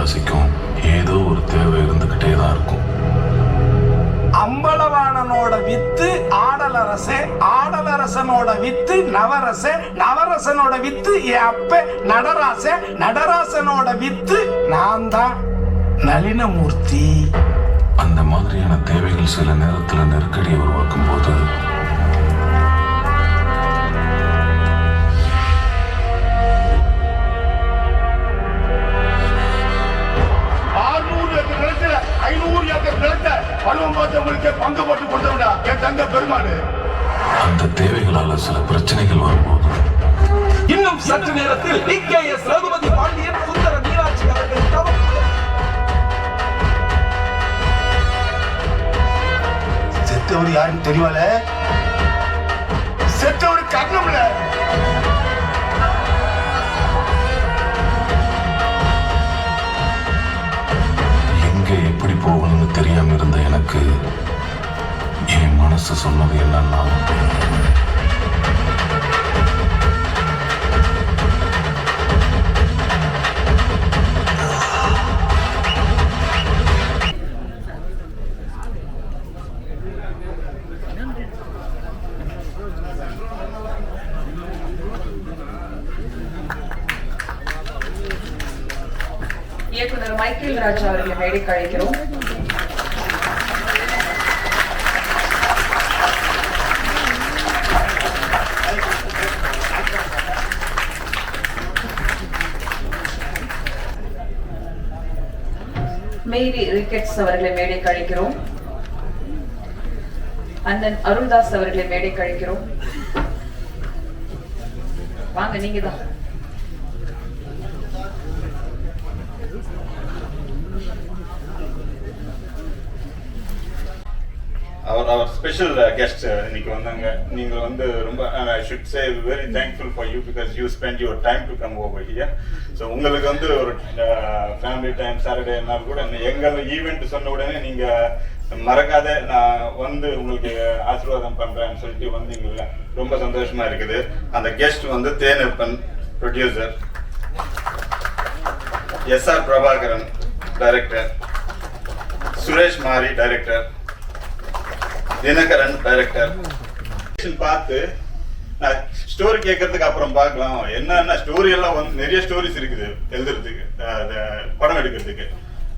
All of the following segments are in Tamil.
ராசிக்கும் ஏதோ ஒரு தேவை இருந்துகிட்டே தான் இருக்கும். அம்பலவாணனோட வித்து ஆடலரசே, ஆடலரசனோட வித்து நவரசே, நவரசனோட வித்து என் அப்ப நடராசே, நடராசனோட வித்து நான் தான் நளினமூர்த்தி. அந்த மாதிரியான தேவைகள் சில நேரத்தில் நெருக்கடியை உருவாக்கும் போது பங்கு போட்டு கொடுத்தா என் தங்க பெருமாள். அந்த தேவைகளால சில பிரச்சனைகள் வரும்போது இன்னும் சற்று நேரத்தில் டிகேஎஸ் ரகுபதி பாண்டியன் சுந்தர மீனாட்சி அவர்கள் செத்தவர் யாருன்னு தெரியுமால? செத்தவர் கர்ணம்ல. எங்க எப்படி போகணும்னு தெரியாம இருந்த எனக்கு என் மனசு சொன்னது என்னன்னா, இயக்குனர் மைக்கேல் ராஜா அவர்களை மேடைக்கு அழைக்கிறோம். மேரி ரிக்கெட்ஸ் அவர்களை மேடைக்கு அழைக்கிறோம். அண்ணன் அருள்தாஸ் அவர்களை மேடைக்கு அழைக்கிறோம். வாங்க, நீங்க தான். our special guest இன்னைக்கு வந்தாங்க. நீங்க வந்து ரொம்ப I should say very thankful for you because you spend your time to come over here. So உங்களுக்கு வந்து ஒரு ஃபேமிலி டைம் சாட்டர்டே நாள் கூட எங்கள் ஈவெண்ட் சொன்ன உடனே நீங்க மறக்காத நான் வந்து உங்களுக்கு ஆசீர்வாதம் பண்றேன்னு சொல்லிட்டு வந்தீங்கல்ல, ரொம்ப சந்தோஷமா இருக்குது. அந்த கெஸ்ட் வந்து Thenappan producer, SR Prabhakaran director, Suresh மாரி டைரக்டர், தினகரன் டைரக்டர். பார்த்து நான் ஸ்டோரி கேட்கறதுக்கு அப்புறம் பார்க்கலாம். என்னன்னா ஸ்டோரி எல்லாம் வந்து நிறைய ஸ்டோரிஸ் இருக்குது எழுதுறதுக்கு, படம் எடுக்கிறதுக்கு.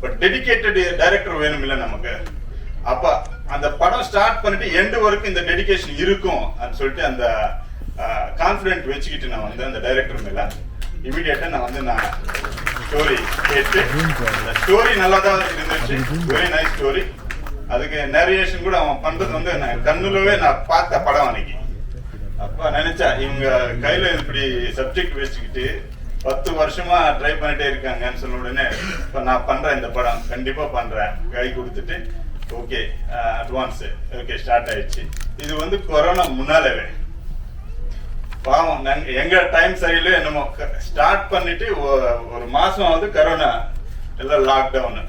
பட் டெடிகேட்டட் டைரக்டர் வேணும் இல்லை நமக்கு. அப்ப அந்த படம் ஸ்டார்ட் பண்ணிட்டு எண்டு வரைக்கும் இந்த டெடிகேஷன் இருக்கும் அப்படின்னு சொல்லிட்டு அந்த கான்ஃபிடென்ட் வச்சுக்கிட்டு நான் வந்து அந்த டைரக்டர் மேல இமீடியட்டா நான் வந்து ஸ்டோரி கேட்டு, ஸ்டோரி நல்லா தான் இருந்துச்சு, வெரி நைஸ் ஸ்டோரி. அதுக்கு நரேஷன் கூட அவன் பண்றது வந்து கண்ணுலவே நான் பார்த்த படம் அன்னைக்கு. அப்ப நினைச்சா இவங்க கையில இப்படி சப்ஜெக்ட் வச்சுக்கிட்டு 10 வருஷமா ட்ரை பண்ணிட்டே இருக்காங்கன்னு சொன்ன உடனே இப்ப நான் பண்றேன், இந்த படம் கண்டிப்பா பண்றேன் கை கொடுத்துட்டு ஓகே அட்வான்ஸ் ஓகே ஸ்டார்ட் ஆயிடுச்சு. இது வந்து கொரோனா முன்னாலவே பாவம் எங்க டைம் சரியில்லை என்னமோ ஸ்டார்ட் பண்ணிட்டு ஒரு மாசம் வந்து கொரோனா எல்லாம் லாக்டவுன்.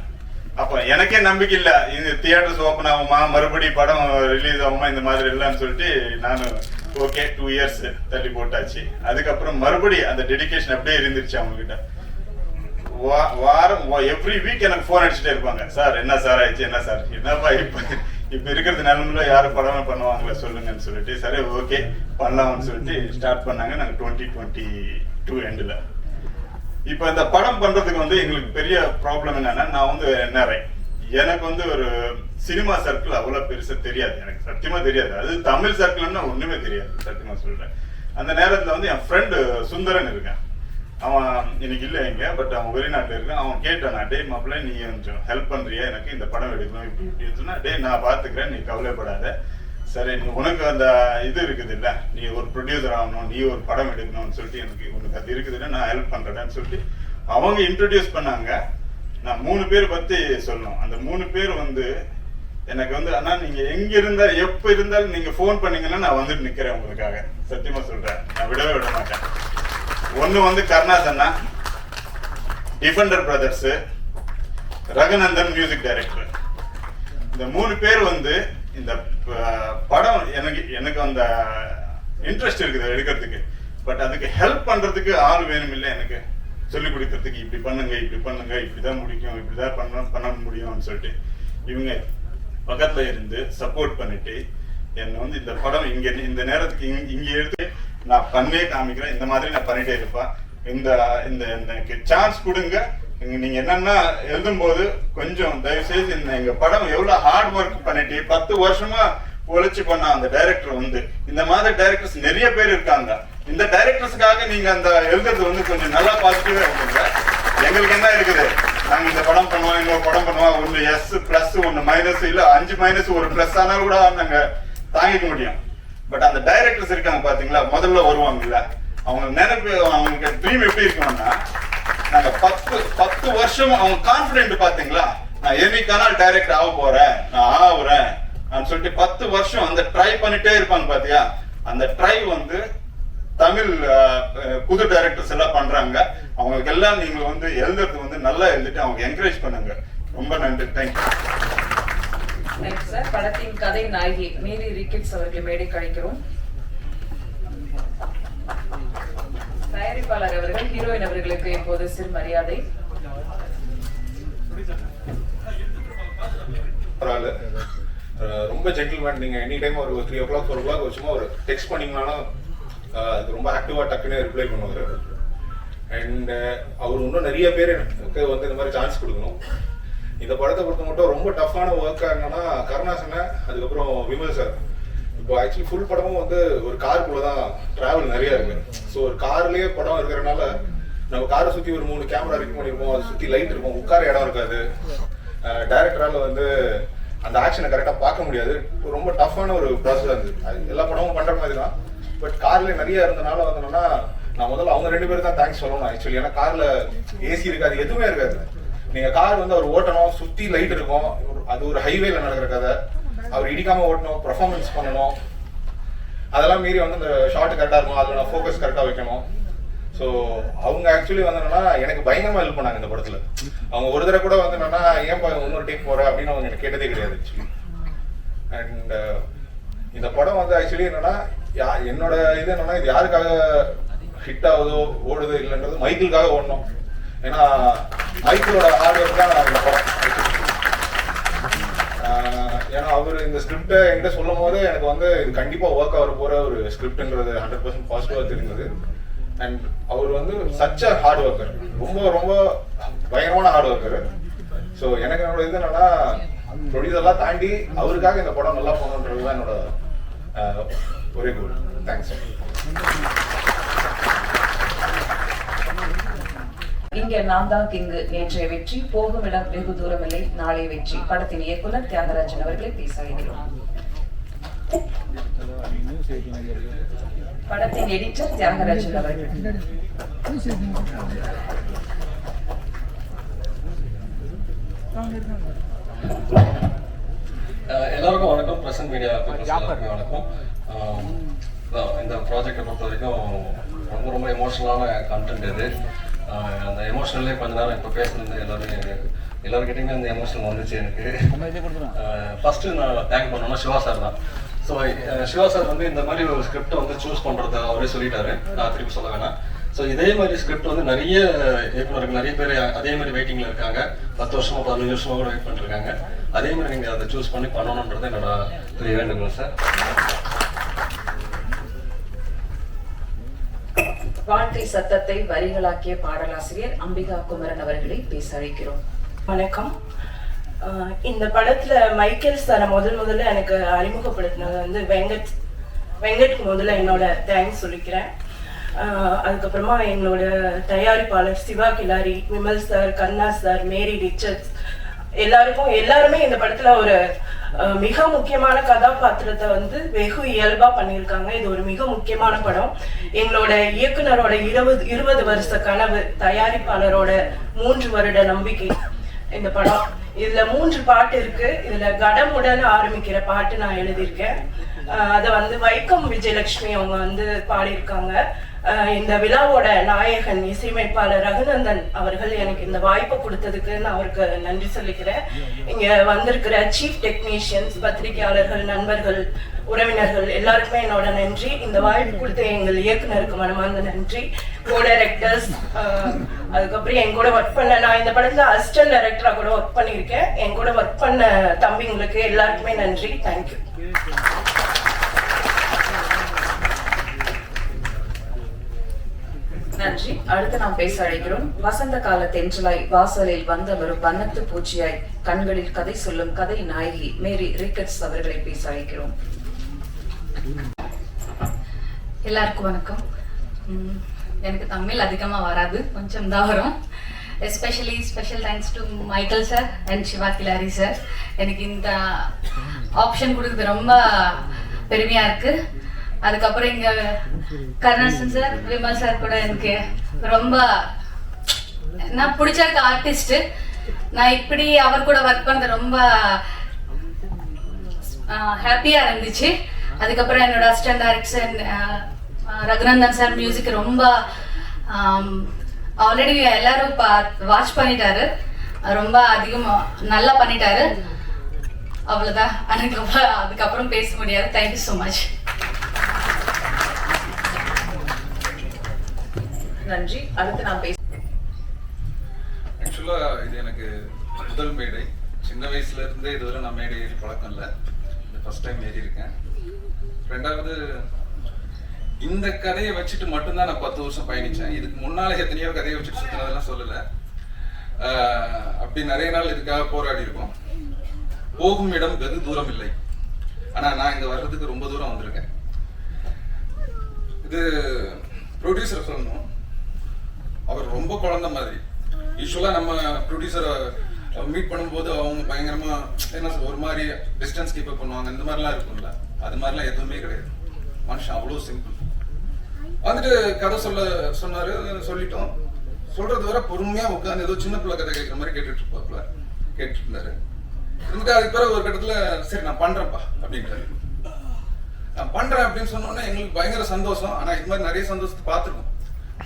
அப்ப எனக்கே நம்பிக்கை இல்ல இந்த தியேட்டர்ஸ் ஓபன் ஆகுமா, மறுபடி படம் ரிலீஸ் ஆகுமா, இந்த மாதிரி இல்லைன்னு சொல்லிட்டு நான் ஓகே 2 இயர்ஸ் தள்ளி போட்டாச்சு. அதுக்கப்புறம் மறுபடி அந்த டெடிகேஷன் அப்படியே இருந்துருச்சு அவங்க கிட்ட. வாரம் எவ்ரி வீக் எனக்கு போன் அடிச்சுட்டே இருப்பாங்க, சார் என்ன சார் ஆயிடுச்சு, என்ன சார் என்னப்பா இப்ப இருக்கிறது நிலமையில யாரும் படமே பண்ணுவாங்களே சொல்லுங்கன்னு சொல்லிட்டு சரி ஓகே பண்ணலாம்னு சொல்லிட்டு ஸ்டார்ட் பண்ணாங்க. நாங்க 2022 எண்டுல. இப்ப இந்த படம் பண்றதுக்கு வந்து எங்களுக்கு பெரிய ப்ராப்ளம் என்னன்னா, நான் வந்து எனக்கு வந்து ஒரு சினிமா சர்க்கிள் அவ்வளவு பெருசா தெரியாது, எனக்கு சத்தியமா தெரியாது. அது தமிழ் சர்க்கிள்னா ஒண்ணுமே தெரியாது சத்தியமா சொல்றேன். அந்த நேரத்துல வந்து என் ஃப்ரெண்டு சுந்தரன் இருக்கான், அவன் இன்னைக்கு இல்லை இங்க, பட் அவன் வெளிநாட்டுல இருக்கான். அவன் கேட்டானா, டே மாப்பிள்ள நீ கொஞ்சம் ஹெல்ப் பண்றியா, எனக்கு இந்த படம் எடுக்கணும் இப்படி இப்படி சொன்னா, டே நான் பாத்துக்கிறேன், நீ கவலைப்படாத, சரி நீ உனக்கு அந்த இது இருக்குது இல்ல, நீ ஒரு ப்ரொடியூசர் ஆகணும், நீ ஒரு படம் எடுக்கணும்னு சொல்லிட்டு எனக்கு உனக்கு அது இருக்குதுன்னா நான் ஹெல்ப் பண்றேன்னு சொல்லிட்டு அவங்க இன்ட்ரோடியூஸ் பண்ணாங்க. நான் 3 பேர் பத்தி சொல்லணும். அந்த 3 பேர் வந்து எனக்கு வந்து அண்ணா நீங்க எங்க இருந்தா எப்ப இருந்தாலும் நீங்க போன் பண்ணீங்கன்னா நான் வந்துட்டு நிக்கிறேன் உங்களுக்காக, சத்தியமா சொல்றேன், நான் விடவே விட மாட்டேன். ஒண்ணு வந்து கருணாஸ் அண்ணா, defender brothers, Raghunandan music director. இந்த 3 பேர் வந்து இந்த படம் எனக்கு அந்த இன்ட்ரெஸ்ட் இருக்குது எடுக்கிறதுக்கு, பட் அதுக்கு ஹெல்ப் பண்றதுக்கு ஆள் வேணும் இல்லை எனக்கு. சொல்லிக் கொடுக்கறதுக்கு இப்படி பண்ணுங்க இப்படிதான் முடிக்கும் இப்படிதான் பண்ண முடியும்னு சொல்லிட்டு இவங்க பக்கத்துல இருந்து சப்போர்ட் பண்ணிட்டு என்னை வந்து இந்த படம் இந்த நேரத்துக்கு இங்க எடுத்து நான் பண்ணே காமிக்கிறேன், இந்த மாதிரி நான் பண்ணிட்டே இருப்பேன், இந்த சான்ஸ் கொடுங்க. நீங்க என்னன்னா எழுதும் போது கொஞ்சம் தயவு செய்து எங்க படம் எவ்வளவு ஹார்ட் ஒர்க் பண்ணிட்டு 10 வருஷமா உழைச்சு பண்ண அந்த டைரக்டர் வந்து இந்த மாதிரி டைரக்டர்ஸ் நிறைய பேர் இருக்காங்க. இந்த டைரக்டர்ஸ்க்காக நீங்க அந்த எழுதுறது வந்து கொஞ்சம் நல்லா பாசிட்டிவா இருக்குங்க. எங்களுக்கு என்ன இருக்குது, நாங்க இந்த படம் பண்ணுவோம், இன்னொரு படம் பண்ணுவோம், ஒன்னு எஸ் பிளஸ் ஒன்னு மைனஸ், இல்ல 5 மைனஸ் ஒரு பிளஸ் ஆனாலும் கூட நாங்க தாங்கிக்க முடியும். பட் அந்த டைரக்டர்ஸ் இருக்காங்க பாத்தீங்களா, முதல்ல வருவாங்கல்ல, அவங்க நினைப்பு, அவங்க ட்ரீம் எப்படி இருக்கணும்னா, நாங்க 10 வருஷம் அவங்க கான்பிடென்ட் பாத்தீங்களா, நான் என்னைக்கானால் டைரக்டர் ஆக போறேன், நான் ஆகுறேன் சொல்லிட்டு 10 வருஷம் அந்த ட்ரை பண்ணிட்டே இருப்பாங்க பாத்தியா. அந்த ட்ரை வந்து தமிழ் புது டைரக்டர்ஸ் எல்லாம் பண்றாங்க. அவங்களுக்கு எல்லாம் நீங்க வந்து எழுதுறது வந்து நல்லா எழுதிட்டு அவங்க என்கரேஜ் பண்ணுங்க. ரொம்ப நன்றி, தேங்க்யூ. சார், படத்தின் கதை நாயகி மேரி ரிக்கெட்ஸ் அவர்களை மேடைக்கு அழைக்கிறோம். தயாரிப்பாளர் அவர்கள் ஹீரோயின் அவர்களுக்கு இப்போது சிறு மரியாதை. ரொம்ப ஜென்டில்மேன். நீங்க எனி டைம் ஒரு 3 o'clock 4 o'clock சும்மா ஒரு டெக்ஸ்ட் பண்ணீங்கன்னாலும் அது ரொம்ப ஆக்டிவா டக்குன்னு ரிப்ளை பண்ணுவாரு. அண்ட் அவர் இன்னும் நிறைய பேருக்கு வந்து இந்த மாதிரி சான்ஸ் கொடுக்கணும். இந்த படத்தை பொறுத்த மட்டும் ரொம்ப டஃப்பான ஒர்க்கா என்னன்னா கருணாசன, அதுக்கப்புறம் விமல் சார். இப்போ ஆக்சுவலி ஃபுல் படமும் வந்து ஒரு காருக்குள்ள தான் டிராவல் நிறைய இருக்கு. ஸோ ஒரு கார்லயே படம் இருக்கிறதுனால நம்ம காரை சுத்தி ஒரு 3 கேமரா ரெடி பண்ணிருப்போம், அதை சுத்தி லைட் இருக்கும், உட்கார இடம் இருக்காது. டைரக்டரால வந்து அந்த ஆக்ஷனை கரெக்டா பார்க்க முடியாது. ரொம்ப டஃப்பான ஒரு ப்ராசஸ் இருந்தது. எல்லா படமும் பண்ற மாதிரி தான். பட் கார்ல நிறைய இருந்தனால வந்தோம்னா நான் முதல்ல அவங்க 2 பேரும் தான் தேங்க்ஸ் சொல்லணும் ஆக்சுவலி. ஏன்னா கார்ல ஏசி இருக்காது, எதுவுமே இருக்காது. நீங்க கார் வந்து அவர் ஓட்டணும், சுத்தி லைட் இருக்கும், அது ஒரு ஹைவேல நடக்கிற கதை, அவர் இடிக்காம ஓட்டணும், பெர்ஃபார்மன்ஸ் பண்ணணும், அதெல்லாம் மீறி வந்து இந்த ஷார்ட் கரெக்டா இருக்கும், அதுல நான் ஃபோக்கஸ் கரெக்டா வைக்கணும். ஸோ அவங்க ஆக்சுவலி வந்து என்னன்னா எனக்கு பயங்கரமா ஹெல்ப் பண்ணாங்க இந்த படத்துல. அவங்க ஒரு தடவை கூட வந்து என்னன்னா ஏன்பா இன்னொரு டேக் போற அப்படின்னு அவங்க எனக்கு கேட்டதே கிடையாது ஆக்சுவலி. அண்ட் இந்த படம் வந்து ஆக்சுவலி என்னன்னா என்னோட இது என்னன்னா இது யாருக்காக ஹிட் ஆகுதோ ஓடுதோ இல்லைன்றது மைக்கிளுக்காக ஓடணும். ஏன்னா மைக்கிளோட ஹார்ட் ஒர்க் தான் இந்த படம். ஏன்னா அவர் இந்த ஸ்கிரிப்டை என்கிட்ட சொல்லும் போது எனக்கு வந்து இது கண்டிப்பா ஒர்க் ஆக போற ஒரு ஸ்கிரிப்ட்ன்றது 100% பாசிட்டிவா தெரிஞ்சது. அண்ட் அவர் வந்து சச் அ ஹார்ட் ஒர்க்கர், ரொம்ப ரொம்ப பயங்கரமான ஹார்ட் ஒர்க்கர். ஸோ எனக்கு என்னோட இது என்னன்னா ப்ரொடியூசர்லாம் தாண்டி அவருக்காக இந்த படம் நல்லா போகணுன்றது தான் என்னோட ஒரே கோல். தேங்க்ஸ். இங்க நான் தான் கிங்கு, நேற்றைய வெற்றி, போகும் இடம் வெகு தூரம் இல்லை, நாளை வெற்றி. படத்தின் இயக்குனர் தியாகராஜன் அவர்களை பேச வைக்கிறோம். படத்தின் எடிட்டர் தியாகராஜன் அவர்கள். எல்லாருக்கும் வணக்கம். பிரசன்ட் மீடியா எல்லாருக்கும் வணக்கம். இந்த ப்ராஜெக்டை பொறுத்த வரைக்கும் ரொம்ப ரொம்ப எமோஷனலான கண்டென்ட் இது. அந்த எமோஷனல்லே கொஞ்ச நேரம் இப்போ பேசுனது எல்லாருக்கிட்டையுமே அந்த எமோஷனல் வந்துச்சு எனக்கு. ஃபர்ஸ்ட்டு நான் தேங்க் பண்ணணும்னா சிவா சார் தான். ஸோ சிவா சார் வந்து இந்த மாதிரி ஒரு ஸ்கிரிப்டை வந்து சூஸ் பண்ணுறத அவரே சொல்லிட்டாரு, நான் திருப்பி சொல்ல வேணாம். ஸோ இதே மாதிரி ஸ்கிரிப்ட் வந்து நிறைய இயக்குனருக்கு நிறைய பேர் அதே மாதிரி வெயிட்டிங்கில் இருக்காங்க. 10 வருஷமா 15 வருஷமா கூட வெயிட் பண்ணிருக்காங்க. அதே மாதிரி நீங்கள் அதை சூஸ் பண்ணி பண்ணணுன்றது என்னோட பெரிய வேண்டுகோள் சார். வாழ்க்கை சத்தத்தை வரிகளாக்கிய பாடலாசிரியர் அம்பிகா குமரன் அவர்களை பேச அழைக்கிறோம். வணக்கம். இந்த படத்துல மைக்கேல் சாரை முதல்ல எனக்கு அறிமுகப்படுத்தினது வந்து வெங்கட்க்கு முதல்ல என்னோட தேங்க்ஸ் சொல்லிக்கிறேன். அதுக்கப்புறமா எங்களோட தயாரிப்பாளர் சிவா கிலாரி, விமல் சார், கண்ணா சார், மேரி ரிச்சர்ட்ஸ் எல்லாருமே இந்த படத்துல ஒரு மிக முக்கியமான கதாபாத்திரத்தை வந்து வெகு இயல்பா பண்ணியிருக்காங்க. இது ஒரு மிக முக்கியமான படம். எங்களோட இயக்குனரோட 20 வருஷ கனவு, தயாரிப்பாளரோட 3 வருட நம்பிக்கை இந்த படம். இதுல 3 பாட்டு இருக்கு. இதுல கடமுடன் ஆரம்பிக்கிற பாட்டு நான் எழுதியிருக்கேன். அதை வந்து வைக்கம் விஜயலட்சுமி அவங்க வந்து பாடியிருக்காங்க. இந்த விழாவோட நாயகன் இசையமைப்பாளர் ரகுநந்தன் அவர்கள் எனக்கு இந்த வாய்ப்பை கொடுத்ததுக்கு நான் அவருக்கு நன்றி சொல்லிக்கிறேன். இங்க வந்திருக்கிற சீஃப் டெக்னீஷியன்ஸ், பத்திரிகையாளர்கள், நண்பர்கள், உறவினர்கள் எல்லாருக்குமே என்னோட நன்றி. இந்த வாய்ப்பு கொடுத்த எங்கள் இயக்குனருக்கு மனமார்ந்த நன்றி. கோ டைரக்டர்ஸ், அதுக்கப்புறம் என் கூட ஒர்க் பண்ண, நான் இந்த படத்துல அசிஸ்டன்ட் டைரக்டரா கூட ஒர்க் பண்ணியிருக்கேன். என் கூட ஒர்க் பண்ண தம்பிங்களுக்கு எல்லாருக்குமே நன்றி. தேங்க்யூ. நன்றி. அடுத்து நாம் பேச அழைக்கிறோம். வசந்த கால தென்றலாய் வாசலில் வந்தவரும் வண்ணத்து பூச்சியாய் கண்களில் கதை சொல்லும் கதை நாயகி மேரி ரிக்கட்ஸ் அவர்களை பேச அழைக்கிறோம். எல்லாருக்கும் வணக்கம். எனக்கு தமிழ் அதிகமாக வராது, கொஞ்சம் தான் வரும். Especially special thanks to Michael sir and Siva Kilari sir. எனக்கு இந்த ஆப்ஷன் கொடுக்குறது ரொம்ப பெருமையாக இருக்குது. அதுக்கப்புறம் இங்கே கருணாசன் சார், விமல் சார் கூட எனக்கு ரொம்ப நான் பிடிச்சிருக்க ஆர்டிஸ்ட்டு. நான் இப்படி அவர் கூட ஒர்க் பண்ணது ரொம்ப ஹாப்பியாக இருந்துச்சு. அதுக்கப்புறம் என்னோட assistant director Raghunandan sir music ரொம்ப ஆல்ரெடி எல்லாரும் வாட்ச் பண்ணிட்டாரு, ரொம்ப அதிகமாக நல்லா பண்ணிட்டாரு. அவ்வளோதான், அதுக்கப்புறம் பேச முடியாது. Thank you so much. நன்றி. அடுத்து நாம் பேச ஆக்சுவலாக இது எனக்கு முதல் மேடை. சின்ன வயசுல இருந்தே இதுவரை நான் மேடையில் பழக்கம் இல்லை. இந்த ஃபர்ஸ்ட் டைம் ஏறி இருக்கேன். ரெண்டாவது, இந்த கதையை வச்சுட்டு மட்டும்தான் நான் 10 வருஷம் பயணித்தேன். இதுக்கு முன்னால எத்தனையோ கதையை வச்சுட்டு சுற்றினதெல்லாம் சொல்லலை. அப்படி நிறைய நாள் இதுக்காக போராடி இருக்கோம். போகும் இடம் வெகு தூரம் இல்லை, ஆனால் நான் இங்கே வர்றதுக்கு ரொம்ப தூரம் வந்திருக்கேன். இது ப்ரொடியூசரை சொல்லணும், அவர் ரொம்ப குழந்தை மாதிரி. யூஸ்வலாக நம்ம ப்ரொடியூசரை மீட் பண்ணும்போது அவங்க பயங்கரமா என்ன ஒரு மாதிரி டிஸ்டன்ஸ் கீப் அப் பண்ணுவாங்க, இந்த மாதிரிலாம் இருக்கும்ல. அது மாதிரிலாம் எதுவுமே கிடையாது. மனுஷன் அவ்வளோ சிம்பிள். வந்துட்டு கதை சொன்னாரு, சொல்லிட்டோம். சொல்றது வர பொறுமையா உட்காந்து ஏதோ சின்ன பிள்ளை கதை கேட்குற மாதிரி கேட்டுட்டு இருந்தாரு. இருந்துட்டு அதுக்கு பிறகு ஒரு கட்டத்துல சரி நான் பண்றேன்ப்பா அப்படின்ட்டாரு. நான் பண்றேன் அப்படின்னு சொன்னோன்னே எங்களுக்கு பயங்கர சந்தோஷம். ஆனா இது மாதிரி நிறைய சந்தோஷத்தை பார்த்துருக்கோம்.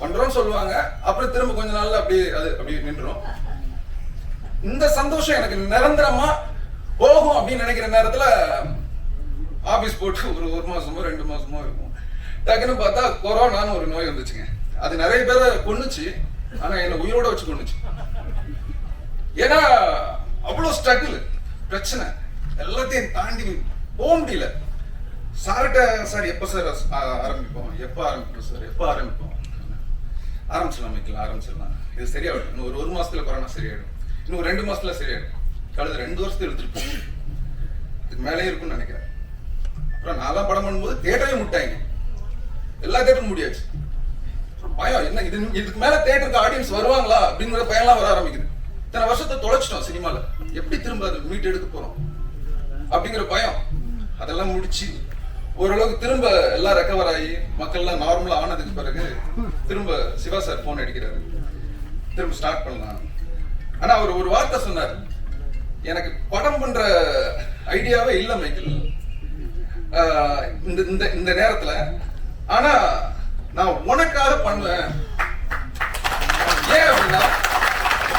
பண்றோம்னு சொல்லுவாங்க, அப்புறம் திரும்ப கொஞ்ச நாள்ல அப்படியே நின்றோம். இந்த சந்தோஷம் எனக்கு நிரந்தரமா போகும் அப்படின்னு நினைக்கிற நேரத்துல ஆபீஸ் போட்டு ஒரு மாசமோ 2 மாசமோ இருக்கும். டக்குன்னு பார்த்தா கொரோனான்னு ஒரு நோய் வந்துச்சுங்க. அது நிறைய பேரை கொன்னுச்சு, ஆனா என்ன உயிரோட வச்சு கொன்னுச்சு. ஏன்னா அவ்வளவு ஸ்ட்ரகிள், பிரச்சனை எல்லாத்தையும் தாண்டி போக முடியல. சார்கிட்ட சார் எப்ப சார் ஆரம்பிப்போம், எப்ப ஆரம்பிப்போம், ஆரம்பிச்சிடலாம். இது சரியாயிடும். இன்னும் ஒரு மாசத்துல கொரோனா சரியாயிடும், இன்னும் 2 மாசத்துல சரியாயிடும். கடந்த 2 வருஷத்துல எடுத்துருப்போம், இதுக்கு மேலே இருக்கும்னு நினைக்கிறேன். அப்புறம் நான் படம் பண்ணும்போது தேட்டரே முட்டாங்க, எல்லா தேட்டரும் முடியாச்சு. பயம் என்ன, இதுக்கு மேல தேட்டருக்கு ஆடியன்ஸ் வருவாங்களா அப்படிங்கிற பயம்லாம் வர ஆரம்பிக்குது. இத்தனை வருஷத்தை தொலைச்சிட்டோம் சினிமால, எப்படி திரும்ப அதை மீட் எடுக்க போறோம் அப்படிங்கிற பயம். அதெல்லாம் முடிச்சு ஓரளவுக்கு திரும்ப எல்லாம் ரெக்கவர் ஆகி மக்கள்லாம் நார்மலா ஆனதுக்கு பிறகு திரும்ப சிவா சார் போன் அடிக்கிறாரு, திரும்ப ஸ்டார்ட் பண்ணலாம். ஆனா அவர் ஒரு வார்த்தை சொன்னார், எனக்கு படம் பண்ற ஐடியாவே இல்லை மைக்கேல் இந்த நேரத்துல, ஆனா நான் உனக்காக பண்ணுவேன். ஏன் அப்படின்னா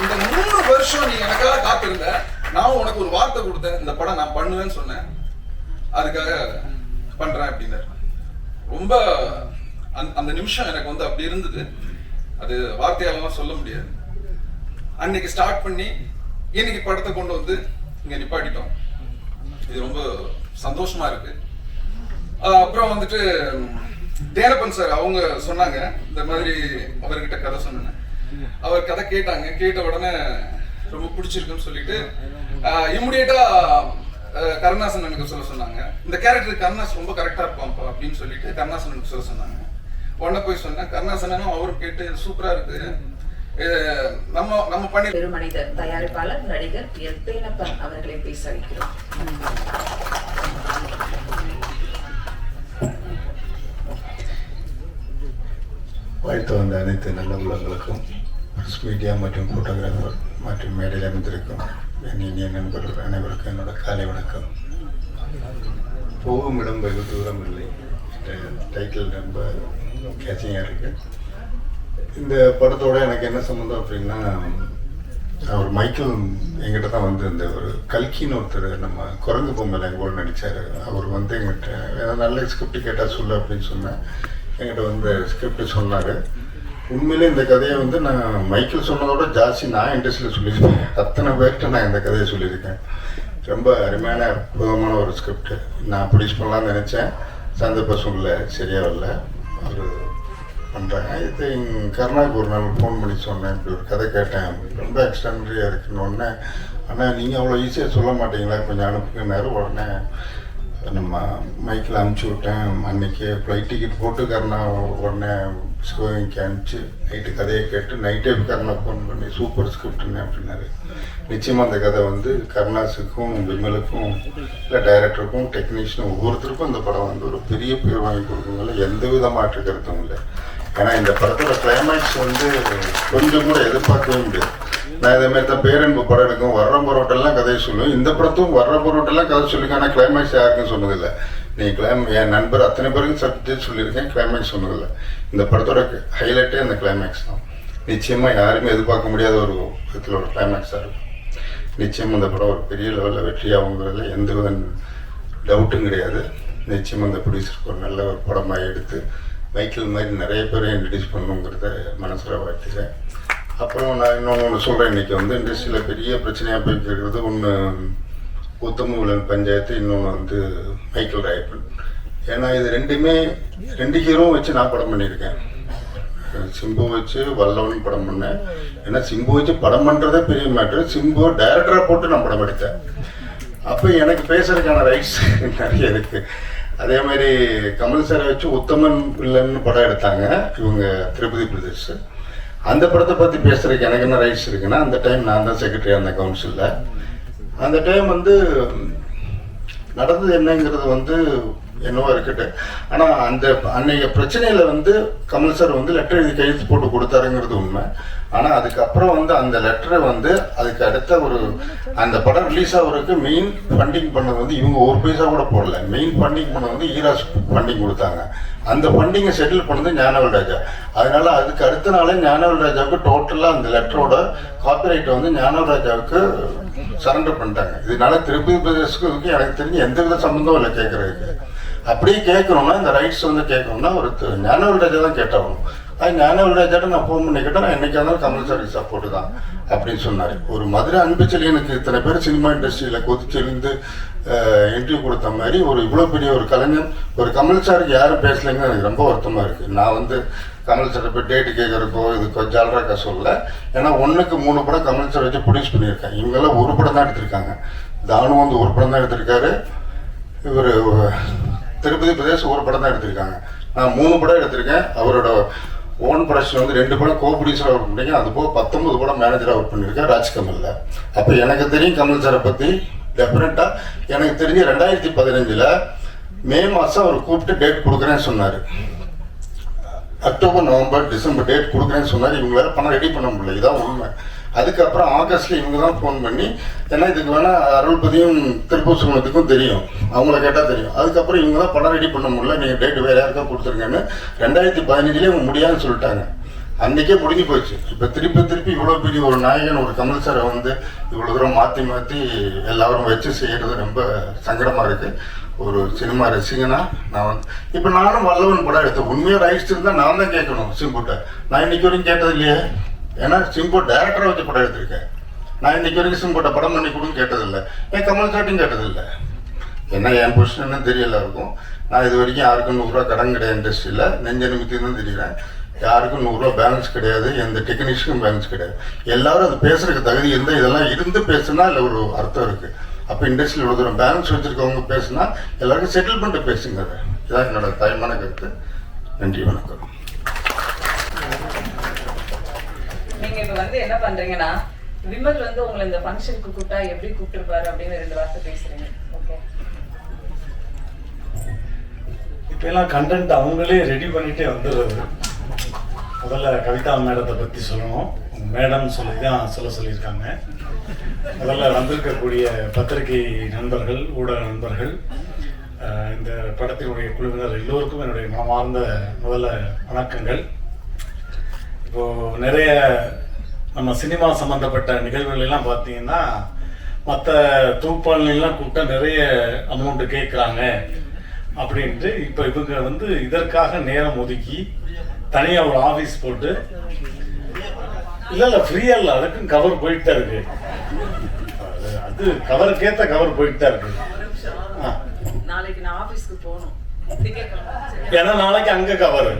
இந்த 3 வருஷம் நீ எனக்காக காத்திருந்த, நான் உனக்கு ஒரு வார்த்தை கொடுத்தேன், இந்த படம் நான் பண்ணுவேன்னு சொன்னேன், அதுக்காக பண்றேன் அப்படின்னாரு. ரொம்ப அந்த நிமிஷம் எனக்கு வந்து அப்படி இருந்தது, அது வார்த்தையாலலாம் சொல்ல முடியாது. அன்னைக்கு ஸ்டார்ட் பண்ணி இன்னைக்கு படத்தை கொண்டு வந்து இங்க நிப்பாட்டிட்டோம். இது ரொம்ப சந்தோஷமா இருக்கு. அப்புறம் வந்துட்டு தேனப்பன் சார் அவங்க சொன்னாங்க, இந்த மாதிரி அவர்கிட்ட கதை சொன்னேன். அவர் கதை கேட்டாங்க, கேட்ட உடனே ரொம்ப பிடிச்சிருக்குன்னு சொல்லிட்டு இம்மிடியேட்டா கருணாசனனுக்கு சொல்ல சொன்னாங்க. இந்த கேரக்டர் கருணாஸ் ரொம்ப கரெக்டா இருப்பான்ப்பா அப்படின்னு சொல்லிட்டு கருணாசனனுக்கு சொல்ல சொன்னாங்க. உடனே போய் சொன்னேன். கருணாசனும் அவரும் கேட்டு சூப்பரா இருக்கு, நம்ம பண்ணி. பெருமனிதர் தயாரிப்பாளர் நடிகர் எல் தேனப்பன் அவர்களை பேச வைக்கிறோம். வாழ்த்து வந்த அனைத்து நல்ல உள்ளங்களுக்கும் மீடியா மற்றும் ஃபோட்டோகிராஃபர் மற்றும் மேடையில் அமைந்திருக்கும் என் இனிய நண்பர்கள் அனைவருக்கும் என்னோட காலை வணக்கம். போகும் இடம் வெகு தூரம் இல்லை டைட்டில் ரொம்ப கேச்சிங்காக இருக்கு. இந்த படத்தோட எனக்கு என்ன சம்மந்தம் அப்படின்னா, அவர் மைக்கேல் எங்கிட்ட தான் வந்து இந்த ஒரு கல்கின்னு ஒருத்தர் நம்ம குரங்கு பொம்மையில் எங்கூட நடித்தார். அவர் வந்து எங்கிட்ட ஏதாவது நல்ல ஸ்கிரிப்ட் கேட்டால் சொல்லு அப்படின்னு சொன்னேன். என்கிட்ட வந்து ஸ்கிரிப்ட் சொன்னார். உண்மையிலே இந்த கதையை வந்து நான் மைக்கேல் சொன்னதோட ஜாஸ்தி நான் இண்டஸ்ட்ரியில் சொல்லியிருக்கேன். அத்தனை பேர்கிட்ட நான் இந்த கதையை சொல்லியிருக்கேன். ரொம்ப அருமையான அற்புதமான ஒரு ஸ்கிரிப்ட். நான் ப்ரொடியூஸ் பண்ணலான்னு நினச்சேன், சந்தர்ப்ப சூழ்நிலை சரியாக வரல. அவர் பண்ணுறாங்க. இது கருணாவுக்கு ஒரு நாள் ஃபோன் பண்ணி சொன்னேன், இப்படி ஒரு கதை கேட்டேன், ரொம்ப எக்ஸ்ட்ரானரியாக இருக்குன்னு ஒன்று. ஆனால் நீங்கள் அவ்வளோ ஈஸியாக சொல்ல மாட்டீங்களா, கொஞ்சம் அனுப்புங்கன்னாரு. உடனே நம்ம மைக்கில் அனுப்பிச்சி விட்டேன். அன்றைக்கி ஃப்ளைட் டிக்கெட் போட்டு கருணா உடனே சிவகங்கைக்கு அனுப்பிச்சு நைட்டு கதையை கேட்டு நைட்டே கருணா ஃபோன் பண்ணி சூப்பர் ஸ்கிரிப்டுன்னு அப்படின்னாரு. நிச்சயமாக அந்த கதை வந்து கருணாஸுக்கும் விமலுக்கும் இல்லை டைரக்டருக்கும் டெக்னீஷியனும் ஒவ்வொருத்தருக்கும் இந்த படம் வந்து ஒரு பெரிய பேர் வாங்கி கொடுக்குறதுல எந்த வித மாற்று கருத்தும் இல்லை. ஏன்னா இந்த படத்தோட கிளைமேக்ஸ் வந்து கொஞ்சம் கூட எதிர்பார்க்கவே முடியாது. நான் இதேமாதிரி தான் பேரன்பு படம் எடுக்கும், வர்ற பரோட்டெல்லாம் கதையை சொல்லுவேன். இந்த படத்தும் வர்ற பரோட்டெல்லாம் கதை சொல்லியிருக்கேன். ஆனால் கிளைமேக்ஸ் யாருக்கும் சொன்னதில்லை. நீ என் நண்பர் அத்தனை பேருக்கும் சப்ஜெக்ட் சொல்லியிருக்கேன், கிளைமேக்ஸ் சொன்னதில்லை. இந்த படத்தோட ஹைலைட்டே அந்த கிளைமேக்ஸ் தான். நிச்சயமாக யாருமே எதிர்பார்க்க முடியாத ஒரு விதத்தில் ஒரு கிளைமேக்ஸாக இருக்கும். நிச்சயமாக இந்த படம் ஒரு பெரிய லெவலில் வெற்றியாகுங்கிறதுல எந்த வித டவுட்டும் கிடையாது. நிச்சயமாக இந்த ப்ரொடியூசருக்கு ஒரு நல்ல ஒரு படமாக எடுத்து மைக்கேல் மாதிரி நிறைய பேரை இன்ட்ரடியூஸ் பண்ணணுங்கிறத மனசில் வாழ்த்துக்கிறேன். அப்புறம் நான் இன்னொன்று சொல்கிறேன். இன்றைக்கி வந்து இண்டஸ்ட்ரியில் பெரிய பிரச்சனையாக போய்ட்டு இருக்கிறது ஒன்று உத்தம வில்லன் பஞ்சாயத்து, இன்னொன்று வந்து மைக்கேல் ராயப்பன். ஏன்னா இது ரெண்டு ஹீரோவும் வச்சு நான் படம் பண்ணியிருக்கேன். சிம்பு வச்சு வல்லவன் படம் பண்ணேன். ஏன்னா சிம்பு வச்சு படம் பண்ணுறதே பெரிய மேட்ரு. சிம்பு டைரக்டராக போட்டு நான் படம் எடுத்தேன். அப்போ எனக்கு பேசுறதுக்கான ரைட்ஸ் நிறைய இருக்குது. அதே மாதிரி கமல் சாரை வச்சு உத்தமன் வில்லன்னு படம் எடுத்தாங்க இவங்க திருப்பதி பிரதேஷ். அந்த படத்தை பற்றி பேசுறதுக்கு எனக்கு என்ன ரைட்ஸ் இருக்குன்னா, அந்த டைம் நான் தான் செக்ரட்டரியாக இருந்தேன் கவுன்சிலில். அந்த டைம் வந்து நடந்தது என்னங்கிறது வந்து என்னவோ இருக்கட்டும். ஆனால் அந்த அன்னைய பிரச்சனையில் வந்து கமல் சார் வந்து லெட்டர் எழுதி கையெழுத்து போட்டு கொடுத்தாருங்கிறது உண்மை. ஆனால் அதுக்கப்புறம் வந்து அந்த லெட்டரை வந்து அதுக்கு அடுத்த ஒரு அந்த படம் ரிலீஸ் ஆகிறதுக்கு மெயின் ஃபண்டிங் பண்ணது வந்து இவங்க ஒரு பைசா கூட போடல. மெயின் ஃபண்டிங் பண்ணது வந்து ஈராஸ் ஃபண்டிங் கொடுத்தாங்க. அந்த ஃபண்டிங்கை செட்டில் பண்ணது ஞானவேல் ராஜா. அதனால அதுக்கு அடுத்த நாளே ஞானவேல் ராஜாவுக்கு டோட்டலாக அந்த லெட்டரோட காப்பிரைட்டை வந்து ஞானவேல் ராஜாவுக்கு சரண்டர் பண்ணிட்டாங்க. இதனால திருப்பதி பிரதேசத்துக்கு எனக்கு தெரிஞ்சு எந்த வித சம்மந்தம் இல்லை கேட்கறதுக்கு. அப்படியே கேட்கணும்னா இந்த ரைட்ஸ் வந்து கேட்கணும்னா ஒரு ஞானவேல் ராஜா தான் கேட்டாகணும். அது ஞானவேல் ராஜாட்ட நான் ஃபோன் பண்ணி கேட்டேன், நான் என்னைக்கா இருந்தாலும் கமல் சார் சப்போர்ட்டு தான் அப்படின்னு சொன்னார். ஒரு மதுரை அன்புச்செழியனுக்கு இத்தனை பேர் சினிமா இண்டஸ்ட்ரியில் கொதிச்செழுந்து இன்டர்வியூ கொடுத்த மாதிரி ஒரு இவ்வளோ பெரிய ஒரு கலைஞன் ஒரு கமல் சாருக்கு யாரும் பேசலைங்க. எனக்கு ரொம்ப வருத்தமாக இருக்குது. நான் வந்து கமல் சாரை போய் டேட்டு கேட்குறக்கோ இதுக்கோ ஜாலராக்கா சொல்லலை. ஏன்னா 1க்கு 3 படம் கமல் சார் வச்சு ப்ரொடியூஸ் பண்ணியிருக்கேன். இவங்கெல்லாம் ஒரு படம் தான் எடுத்திருக்காங்க. தானு வந்து ஒரு படம் தான் எடுத்திருக்காரு. இவர் திருப்பதி பிரதேஷ் ஒரு படம் தான் எடுத்திருக்காங்க. நான் 3 படம் எடுத்திருக்கேன். அவரோட ஓன் ப்ரொடக்ஷன் வந்து 2 படம் கோ ப்ரொடியூசராக ஒர்க் பண்ணியிருக்கேன். அது போக 19 படம் மேனேஜராக ஒர்க் பண்ணியிருக்கேன் ராஜ்கமலில். அப்போ எனக்கு தெரியும் கமல் சாரை பற்றி டெஃபினட்டாக. எனக்கு தெரிஞ்சு 2015 மே மாதம் அவர் கூப்பிட்டு டேட் கொடுக்குறேன்னு சொன்னார். அக்டோபர் நவம்பர் டிசம்பர் டேட் கொடுக்குறேன்னு சொன்னார். இவங்களால பணம் ரெடி பண்ண முடியல, இதான் உண்மை. அதுக்கப்புறம் ஆகஸ்ட்ல இவங்க தான் ஃபோன் பண்ணி, ஏன்னா இதுக்கு வேணால் அருள்பதியும் திருப்பூர் சுமத்துக்கும் தெரியும், அவங்கள கேட்டால் தெரியும். அதுக்கப்புறம் இவங்க தான் படம் ரெடி பண்ண முடியல, நீங்கள் டேட் வேறு யாருக்கா கொடுத்துருங்கன்னு 2015 இவங்க முடியாதுன்னு சொல்லிட்டாங்க. அன்றைக்கே முடிஞ்சு போயிடுச்சு. இப்போ திருப்பி இவ்வளோ பெரிய ஒரு நாயகன் ஒரு கமல் சாரை வந்து இவ்வளோ தூரம் மாற்றி எல்லாரும் வச்சு செய்கிறது ரொம்ப சங்கடமாக இருக்குது. ஒரு சினிமா ரசிகனா நான் வந்து இப்போ நானும் வல்லவன் படம் எடுத்தேன். உண்மையாக ரைட்ஸ் இருந்தால் நான் தான் கேட்கணும் சிம்புட்ட. நான் இன்னைக்கு வரைக்கும் கேட்டது இல்லையே. ஏன்னா சிம்பு டேரக்டராக வச்சு படம் எடுத்திருக்கேன். நான் இன்னைக்கு வரைக்கும் சிம்புட்ட படம் பண்ணி கொடுன்னு கேட்டதில்லை. ஏன் கமல் சாட்டையும் கேட்டதில்லை. ஏன்னா என் பொசிஷன்னு தெரியல இருக்கும். நான் இது வரைக்கும் யாருக்கும் 100 ரூபா கடன் கிடையாது இண்டஸ்ட்ரியில். நெஞ்ச நிமித்தி தான் தெரியுறேன். யாருக்கும் 100 ரூபா பேலன்ஸ் கிடையாது, எந்த டெக்னீஷியனுக்கும் பேலன்ஸ் கிடையாது. எல்லாரும் அது பேசுறதுக்கு தகுதி இருந்தால் இதெல்லாம் இருந்து பேசுனா இல்லை ஒரு அர்த்தம் இருக்குது. அப்போ இண்டஸ்ட்ரியில் இவ்வளோ தூரம் பேலன்ஸ் வச்சுருக்கவங்க பேசுனா எல்லாருக்கும் செட்டில் பண்ணிட்டு பேசுங்க. இதான் என்னோட தாய்மான கருத்து. நன்றி, வணக்கம். நீங்க இப்ப வந்து என்ன பண்றீங்கன்னா, விமல் வந்து உங்களை இந்த ஃபங்க்ஷனுக்கு கூப்பிட்டா எப்படி கூப்பிட்டுருப்பாரு அப்படின்னு 2 வார்த்தை பேசுறீங்க. ஓகே, இப்போ எல்லாம் கண்டென்ட் அவங்களே ரெடி பண்ணிட்டே வந்துடுறது. முதல்ல கவிதா மேடத்தை பற்றி சொல்லணும். மேடம் சொல்லி தான் சொல்லியிருக்காங்க. முதல்ல வந்திருக்கக்கூடிய பத்திரிகை நண்பர்கள், ஊடக நண்பர்கள், இந்த படத்தினுடைய குழுவினர் எல்லோருக்கும் என்னுடைய மனமார்ந்த முதல்ல வணக்கங்கள். இப்போது நிறைய நம்ம சினிமா சம்மந்தப்பட்ட நிகழ்வுகள் எல்லாம் பார்த்தீங்கன்னா மற்ற தூப்பாளெல்லாம் கூப்பிட்டா நிறைய அமௌண்ட்டு கேட்குறாங்க அப்படின்ட்டு இப்போ இவங்க வந்து இதற்காக நேரம் ஒதுக்கி தனியாக ஒரு ஆஃபீஸ் போட்டு இல்லை ஃப்ரீயாக இல்லை, அதுக்கும் கவர் போயிட்டு தான் இருக்கு. அது கவருக்கேற்ற கவர் போயிட்டு தான் இருக்கு. நாளைக்கு நான் ஆபீஸ்க்கு போகணும். ஏன்னா நாளைக்கு அங்க கவர்,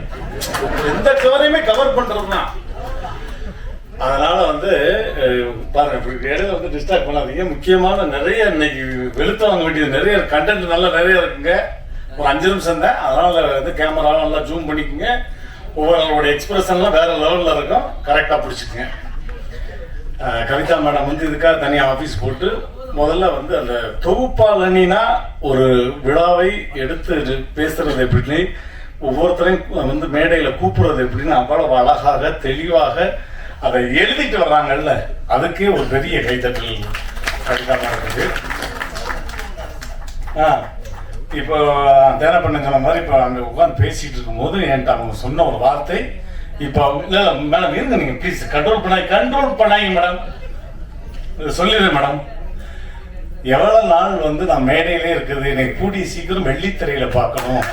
எந்த கவரையுமே கவர் பண்றதுதான். அதனால வந்து பாருங்க, இப்படி இடையில வந்து டிஸ்டர்ப் பண்ணாதீங்க. முக்கியமான நிறைய இன்னைக்கு வெளுத்து வாங்க வேண்டியது நிறைய கண்டென்ட் நல்லா நிறைய இருக்குங்க. ஒரு 5 நிமிஷம் தான், அதனால வந்து கேமராவும் நல்லா ஜூம் பண்ணிக்கோங்க. ஒவ்வொருவரோட எக்ஸ்பிரஷன்லாம் வேற லெவலில் இருக்கும், கரெக்டாக பிடிச்சிக்குங்க. கவிதா மேடம் வந்து இதுக்காக தனியாக ஆஃபீஸ் போட்டு முதல்ல வந்து அந்த தொகுப்பாளனா ஒரு விழாவை எடுத்து பேசுறது எப்படின்னு, ஒவ்வொருத்தரையும் வந்து மேடையில் கூப்பிடுறது எப்படின்னு அவ்வளவு அழகாக தெளிவாக அதை எழுதிட்டு வர்றாங்கல்ல, அதுக்கே ஒரு பெரிய கைத்தட்டல் கவிதா மேடத்துக்கு. இப்போ தேனப்பண்ண சொன்ன மாதிரி இப்போ அங்கே உட்காந்து பேசிட்டு இருக்கும்போது என்கிட்ட அவங்க சொன்ன ஒரு வார்த்தை, இப்போ இல்லை மேடம் இருங்க, நீங்கள் ப்ளீஸ் கண்ட்ரோல் பண்ணாங்க மேடம், சொல்லிடுறேன் மேடம். எவ்வளோ நாள் வந்து நான் மேடையிலே இருக்குது, எனக்கு கூடிய சீக்கிரம் வெள்ளித்திரையில பார்க்கணும்,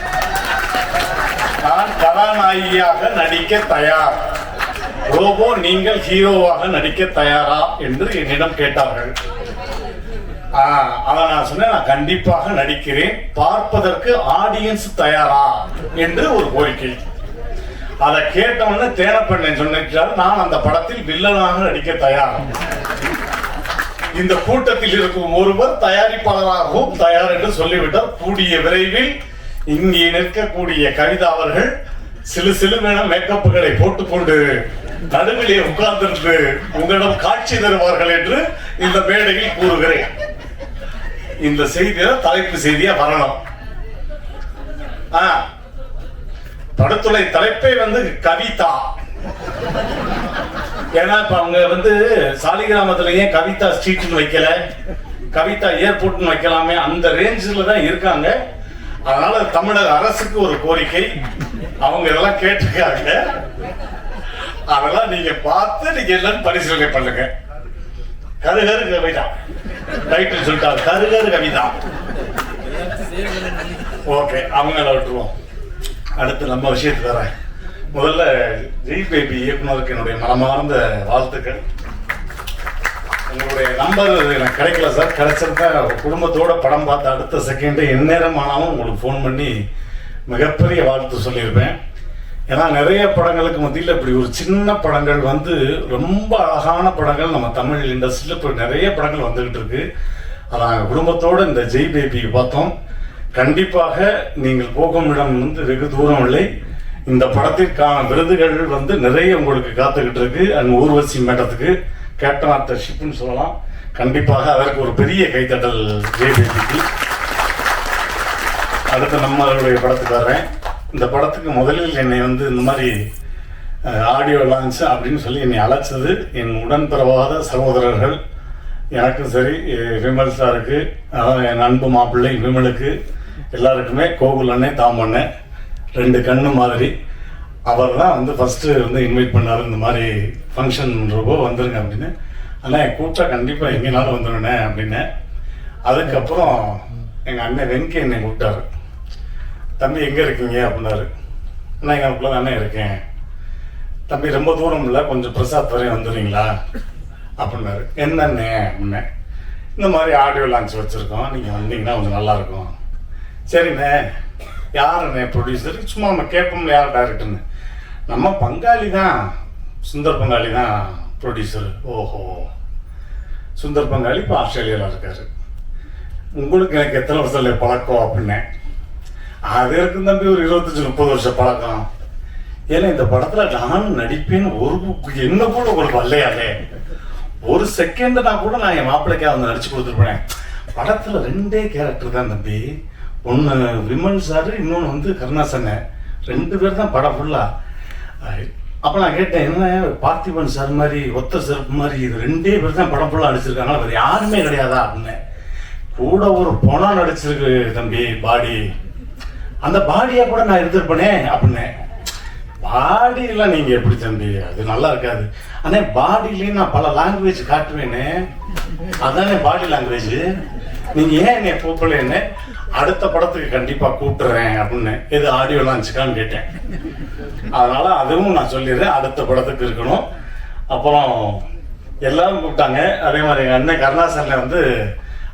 நான் கதாநாயகியாக நடிக்க தயார், ரோபோ நீங்கள் ஹீரோவாக நடிக்க தயாரா என்று என்னிடம் கேட்டார்கள். அதை நான் சொன்னேன், நான் கண்டிப்பாக நடிக்கிறேன், பார்ப்பதற்கு ஆடியன்ஸ் தயாரா என்று ஒரு கோரிக்கை. அதை கேட்டவொன்னு தேனப்பண்ணன் சொன்னார், நான் அந்த படத்தில் வில்லனாக நடிக்க தயார். இந்த கூட்டத்தில் இருக்கும் ஒருவர் தயாரிப்பாளராகவும் தயார் என்று சொல்லிவிட்டார். கூடிய விரைவில் இங்கே நிற்கக்கூடிய கவிதா அவர்கள் சிலுவென மேக்கப்புகளை போட்டுக்கொண்டு நடுவிலே உட்கார்ந்திருந்து உங்களிடம் காட்சி தருவார்கள் என்று இந்த மேடையில் கூறுகிறேன். இந்த செய்தியில தலைப்பு செய்தியா வரணும். படத்துறை தலைப்பே வந்து கவிதா. ஏன்னா இப்ப அவங்க வந்து சாலிகிராமத்துல ஏன் கவிதா ஸ்ட்ரீட்னு வைக்கல, கவிதா ஏர்போர்ட்னு வைக்கலாமே, அந்த ரேஞ்சில் தான் இருக்காங்க. அதனால தமிழக அரசுக்கு ஒரு கோரிக்கை, அவங்க இதெல்லாம் கேட்டிருக்காங்க, அதெல்லாம் நீங்க பார்த்து நீங்க எல்லாம் பரிசீலனை பண்ணுங்க. கருகரு கவிதா டைட்டில் சொல்லிட்டாரு, கருகரு கவிதா. ஓகே, அவங்கள விட்டுருவோம். அடுத்து நம்ம விஷயத்துக்கு வரேன். முதல்ல ஜெய் பேபி இயக்குனருக்கு என்னுடைய மனமார்ந்த வாழ்த்துக்கள். உங்களுடைய நம்பர் எனக்கு கிடைக்கல சார், கிடைச்சிருந்தா குடும்பத்தோட படம் பார்த்த அடுத்த செகண்டு எந்நேரம் ஆனாலும் உங்களுக்கு ஃபோன் பண்ணி மிகப்பெரிய வாழ்த்து சொல்லியிருப்பேன். ஏன்னா நிறைய படங்களுக்கு மத்தியில் இப்படி ஒரு சின்ன படங்கள் வந்து ரொம்ப அழகான படங்கள் நம்ம தமிழ் இண்டஸ்ட்ரியில் இப்போ நிறைய படங்கள் வந்துகிட்டு இருக்கு. அதான் குடும்பத்தோடு இந்த ஜெய் பேபி பார்த்தோம். கண்டிப்பாக நீங்கள் போகும் இடம் வந்து வெகு தூரம் இல்லை. இந்த படத்திற்கான விருதுகள் வந்து நிறைய உங்களுக்கு காத்துக்கிட்டு இருக்கு. அண்ட் ஊர்வசி மேடத்துக்கு கேப்டன் ஆஃப் த ஷிப்னு சொல்லலாம். கண்டிப்பாக அதற்கு ஒரு பெரிய கைத்தட்டல் ஜெய் பேபிக்கு. அடுத்து நம்மளுடைய படத்துக்கு வர்றேன். இந்த படத்துக்கு முதலில் என்னை வந்து இந்த மாதிரி ஆடியோ லான்ச் அப்படின்னு சொல்லி என்னை அழைச்சது என் உடன்பிறவாத சகோதரர்கள். எனக்கும் சரி, விமல் சாருக்கு, அதான் என் அன்பு மாப்பிள்ளை விமலுக்கு, எல்லாருக்குமே கோகுல் அண்ணே தாமண்ணே 2 கண்ணு மாதிரி. அவர் தான் வந்து ஃபஸ்ட்டு வந்து இன்வைட் பண்ணார், இந்த மாதிரி ஃபங்க்ஷன் ரொம்ப வந்துருங்க அப்படின்னு. ஆனால் என் கூப்பிட்டா கண்டிப்பாக எங்கேனாலும் வந்துடுனே அப்படின்னு. அதுக்கப்புறம் எங்கள் அண்ணன் வெங்கி என்னை கூப்பிட்டாரு. தம்பி எங்கே இருக்கீங்க அப்படின்னாரு. அண்ணா எங்கள் வீட்டில் தானே இருக்கேன். தம்பி ரொம்ப தூரம் இல்லை, கொஞ்சம் பிரசாத் வரையும் வந்துடுறீங்களா அப்படின்னாரு. என்னண்ணே அப்படின்னேன். இந்த மாதிரி ஆடியோ லான்ச் வச்சுருக்கோம், நீங்கள் வந்தீங்கன்னா கொஞ்சம் நல்லாயிருக்கும். சரிண்ணே, யாருண்ணே ப்ரொடியூசர்? சும்மா நம்ம கேட்போம்ல யார் டைரக்டர்னு. நம்ம பங்காளி தான், சுந்தர் பங்காளி தான் ப்ரொடியூசர். ஓஹோ, சுந்தர் பங்காளி இப்போ ஆஸ்திரேலியாவில் இருக்காரு. உங்களுக்கு எனக்கு எத்தனை வருஷம் பழக்கம் அப்படின்னேன். அது இருக்கும் தம்பி, ஒரு 25-30 வருஷம் பழக்கம். ஏன்னா இந்த படத்தில் நானும் நடிப்பேன்னு ஒரு என்ன கூட உங்களுக்கு வரலையாலே, ஒரு செகண்ட்னா கூட நான் என் மாப்பிள்ளைக்காக வந்து நடிச்சு கொடுத்துருப்பேன். படத்தில் 2 கேரக்டர் தான் தம்பி. ஒன்று விமல் சார், இன்னொன்று வந்து கருணாசன். 2 பேர் தான் படம் ஃபுல்லாக. அப்போ நான் கேட்டேன், என்ன பார்த்திபன் சார் மாதிரி ஒத்த செருப்பு மாதிரி இது 2 பேர் தான் படம் ஃபுல்லாக நடிச்சிருக்காங்க, வேறு யாருமே கிடையாதா அப்படின்னு. கூட ஒரு பணம் நடிச்சிருக்கு தம்பி பாடி, அந்த பாடியை கூட நான் எடுத்துருப்பேனே அப்படின்னு. பாடியெல்லாம் நீங்கள் எப்படி தம்பி, அது நல்லா இருக்காது. ஆனால் பாடியிலையும் நான் பல லாங்குவேஜ் காட்டுவேனே, அதானே பாடி லாங்குவேஜ். நீங்கள் ஏன் என்னை கூப்பிடலன்னு, அடுத்த படத்துக்கு கண்டிப்பாக கூப்பிட்டுறேன் அப்படின்னு. எது ஆடியோ லான்ச்சுக்கான்னு கேட்டேன். அதனால் அதுவும் நான் சொல்லிடுறேன், அடுத்த படத்துக்கு இருக்கணும். அப்புறம் எல்லாரும் கூப்பிட்டாங்க. அதே மாதிரி எங்கள் அண்ணன் கருணாசனில் வந்து